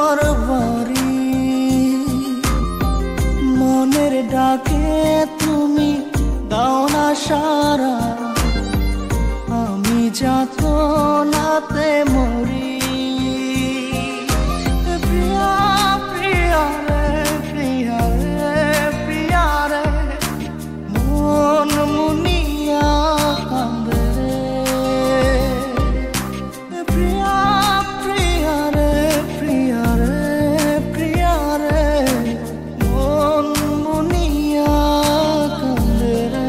তোমার বাড়ি মনের ডাকে তুমি দাও না সারা আমি যাত নাতে মরি প্রিয়া প্রিয়া রে প্রিয়া রে প্রিয়া রে মন মুনিয়া কান্দে রে প্রিয়া প্রিয়া রে প্রিয়া রে প্রিয়া রে মন মুনিয়া কান্দে রে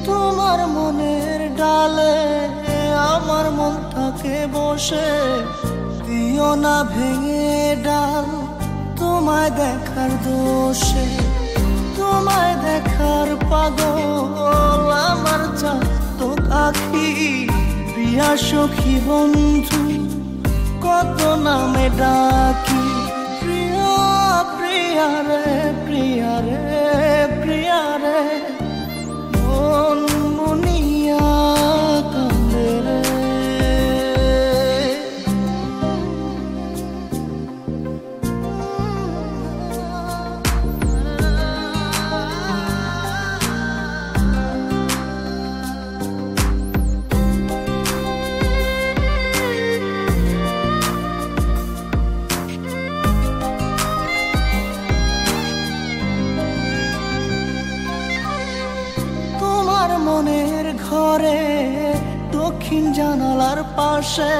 তোমার মনের ডালে আমার মন থাকে বসে দিও না ভেঙে ডাল তোমায় দেখার দোষে তোমায় দেখার পাগল আমার চাঁদ আখি প্রিয়া সখী বন্ধু কত নামে ডাকি প্রিয়া প্রিয়া রে প্রিয়া রে প্রিয়া রে মন মুনিয়া কান্দে রে মনের ঘরে দক্ষিণ জানালার পাশে